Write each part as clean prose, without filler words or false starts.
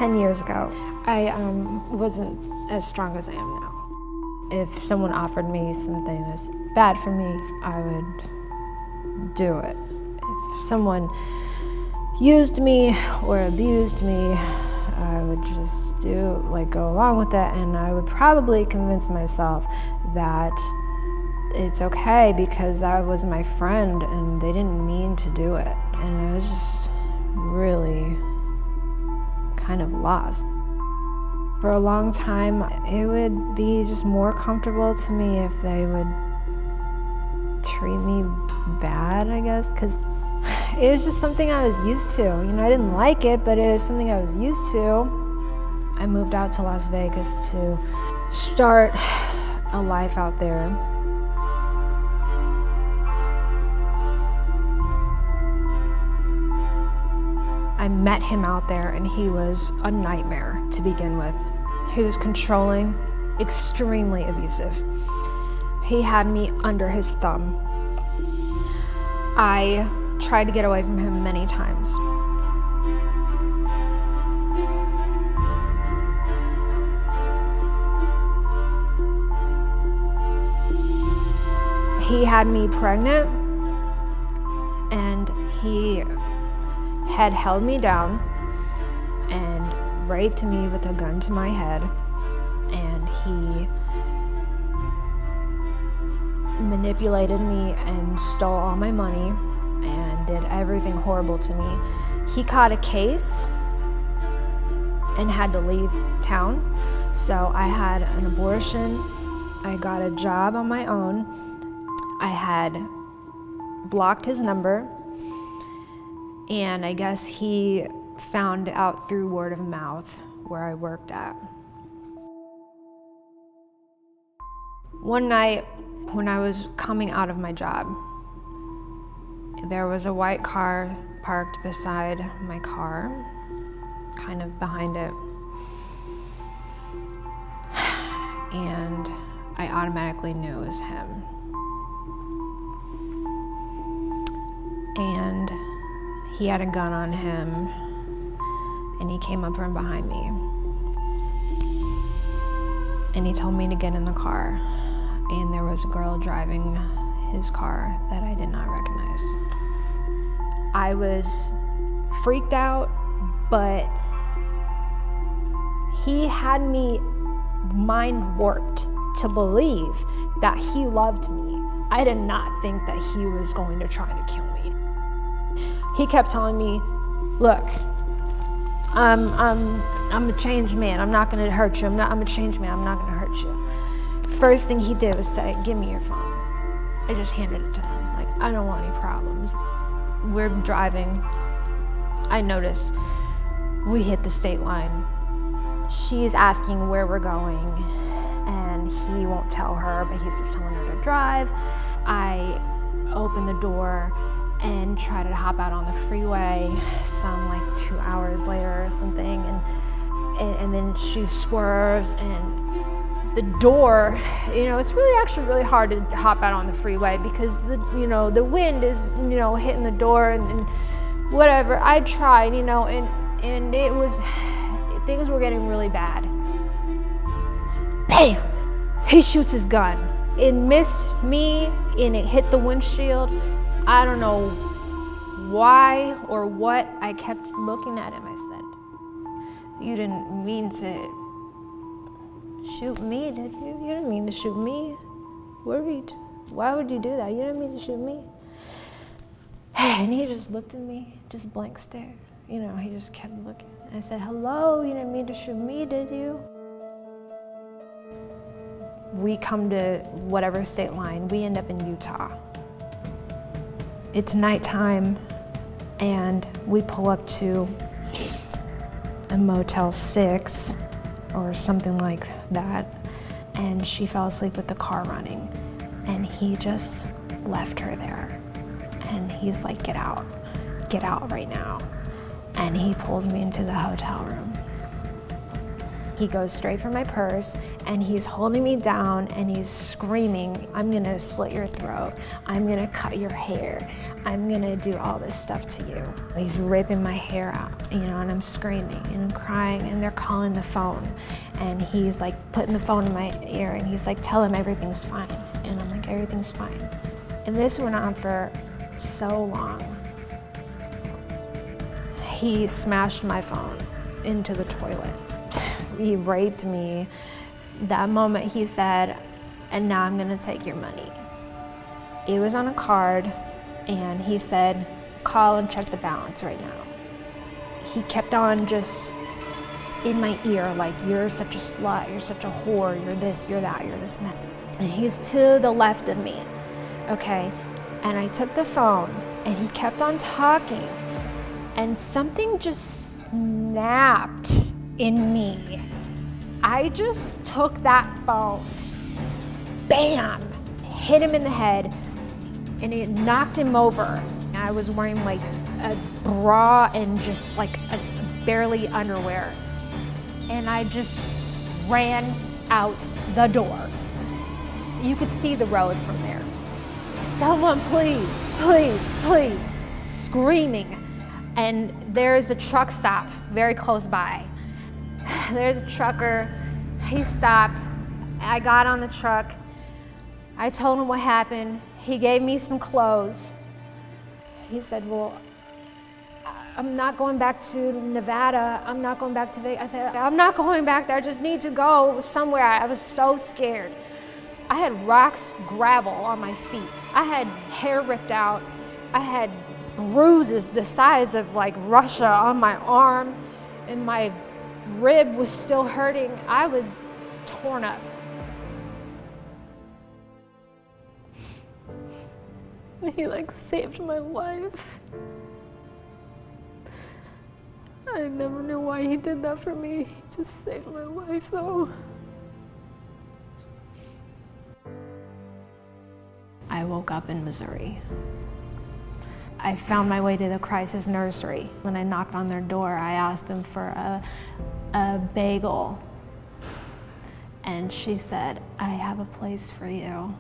10 years ago, I wasn't as strong as I am now. If someone offered me something that's bad for me, I would do it. If someone used me or abused me, I would just go along with it, and I would probably convince myself that it's okay because that was my friend and they didn't mean to do it. And I was just really kind of lost. For a long time, it would be just more comfortable to me if they would treat me bad, I guess, because it was just something I was used to. I didn't like it, but it was something I was used to. I moved out to Las Vegas to start a life out there. I met him out there and he was a nightmare to begin with. He was controlling, extremely abusive. He had me under his thumb. I tried to get away from him many times. He had me pregnant and he had held me down and raped me with a gun to my head, and he manipulated me and stole all my money and did everything horrible to me. He caught a case and had to leave town, so I had an abortion. I got a job on my own. I had blocked his number, and I guess he found out through word of mouth where I worked at. One night when I was coming out of my job, there was a white car parked beside my car, kind of behind it. And I automatically knew it was him. And he had a gun on him, and he came up from behind me. And he told me to get in the car, and there was a girl driving his car that I did not recognize. I was freaked out, but he had me mind warped to believe that he loved me. I did not think that he was going to try to kill me. He kept telling me, look, I'm a changed man. I'm not gonna hurt you. I'm a changed man. I'm not gonna hurt you. First thing he did was say, give me your phone. I just handed it to him. Like, I don't want any problems. We're driving. I notice we hit the state line. She's asking where we're going, and he won't tell her, but he's just telling her to drive. I open the door and try to hop out on the freeway some 2 hours later or something, and then she swerves, and the door, it's really hard to hop out on the freeway because the wind is hitting the door and whatever. I tried, and it was, things were getting really bad. Bam! He shoots his gun. It missed me and it hit the windshield. I don't know why or what. I kept looking at him. I said, you didn't mean to shoot me, did you? You didn't mean to shoot me. Why would you do that? You didn't mean to shoot me. And he just looked at me, just blank stare. He just kept looking. And I said, hello, you didn't mean to shoot me, did you? We come to whatever state line. We end up in Utah. It's nighttime, and we pull up to a Motel 6 or something like that, and she fell asleep with the car running, and he just left her there. And he's like, get out right now. And he pulls me into the hotel room. He goes straight for my purse and he's holding me down and he's screaming, I'm gonna slit your throat. I'm gonna cut your hair. I'm gonna do all this stuff to you. He's ripping my hair out, and I'm screaming and crying, and they're calling the phone. And he's like putting the phone in my ear and he's like, tell him everything's fine. And I'm like, everything's fine. And this went on for so long. He smashed my phone into the toilet. He raped me. That moment he said, and now I'm gonna take your money. It was on a card, and he said, call and check the balance right now. He kept on just in my ear, like, you're such a slut, you're such a whore, you're this, you're that, you're this and that. And he's to the left of me, okay? And I took the phone, and he kept on talking, and something just snapped in me. I just took that phone, bam, hit him in the head, and it knocked him over. I was wearing like a bra and just like barely underwear. And I just ran out the door. You could see the road from there. Someone please, please, please, screaming. And there's a truck stop very close by. There's a trucker, he stopped. I got on the truck. I told him what happened. He gave me some clothes. He said, well, I'm not going back to Nevada. I'm not going back to Vegas. I said, I'm not going back there. I just need to go somewhere. I was so scared. I had rocks, gravel on my feet. I had hair ripped out. I had bruises the size of like Russia on my arm, and my rib was still hurting. I was torn up. He like saved my life. I never knew why he did that for me. He just saved my life though. I woke up in Missouri. I found my way to the crisis nursery. When I knocked on their door, I asked them for a bagel. And she said, I have a place for you.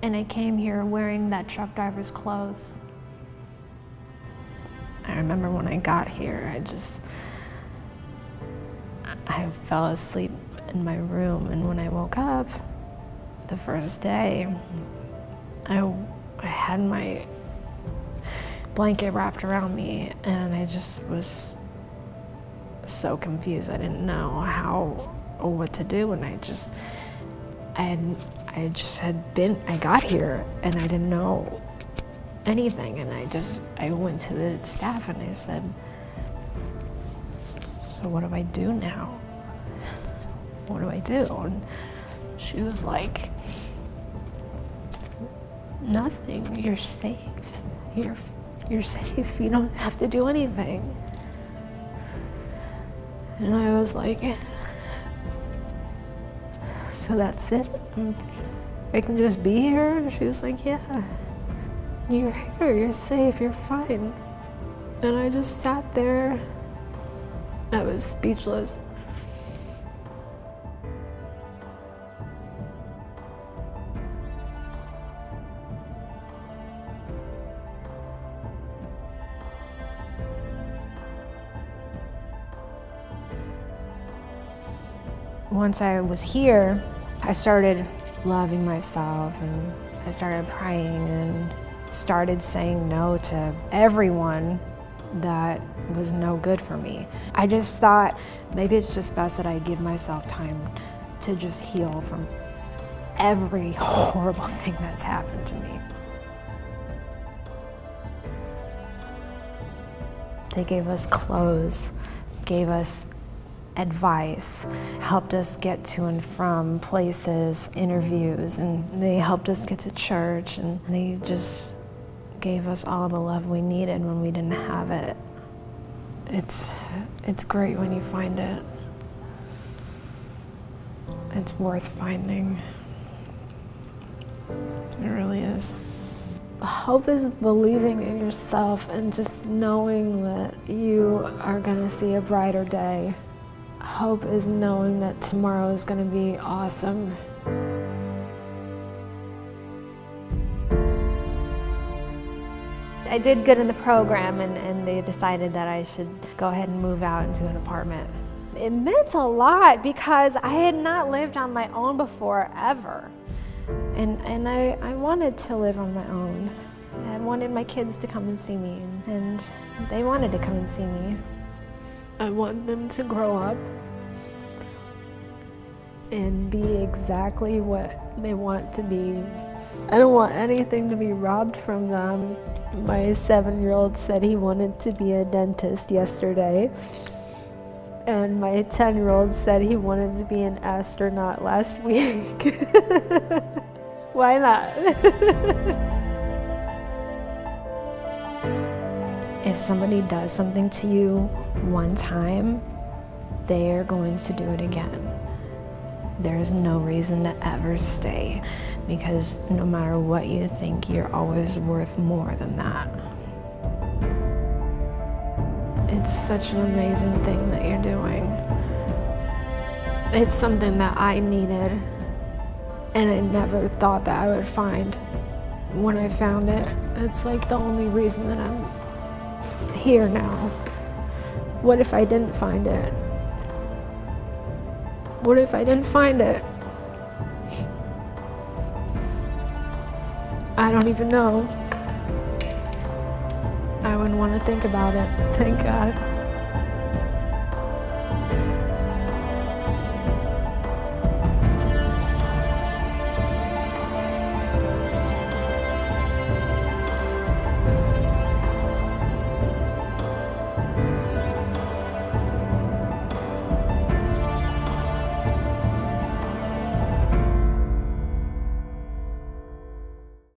And I came here wearing that truck driver's clothes. I remember when I got here, I fell asleep in my room, and when I woke up the first day, I had my blanket wrapped around me, and I just was so confused. I didn't know how or what to do, and I got here and I didn't know anything, and I went to the staff and I said, so what do I do now? What do I do? And she was like, nothing, you're safe. You're safe, you don't have to do anything. And I was like, so that's it? I can just be here? And she was like, yeah, you're here, you're safe, you're fine. And I just sat there. I was speechless. Once I was here, I started loving myself, and I started praying and started saying no to everyone that was no good for me. I just thought maybe it's just best that I give myself time to just heal from every horrible thing that's happened to me. They gave us clothes, gave us advice, helped us get to and from places, interviews, and they helped us get to church, and they just gave us all the love we needed when we didn't have it. It's great when you find it. It's worth finding. It really is. Hope is believing in yourself and just knowing that you are gonna see a brighter day. Hope is knowing that tomorrow is going to be awesome. I did good in the program, and they decided that I should go ahead and move out into an apartment. It meant a lot because I had not lived on my own before, ever. And I wanted to live on my own. I wanted my kids to come and see me, and they wanted to come and see me. I want them to grow up and be exactly what they want to be. I don't want anything to be robbed from them. My 7-year-old said he wanted to be a dentist yesterday, and my 10-year-old said he wanted to be an astronaut last week. Why not? If somebody does something to you one time, they are going to do it again. There's no reason to ever stay, because no matter what you think, you're always worth more than that. It's such an amazing thing that you're doing. It's something that I needed, and I never thought that I would find. When I found it, it's like the only reason that I'm here now. What if I didn't find it? What if I didn't find it? I don't even know. I wouldn't want to think about it. Thank God.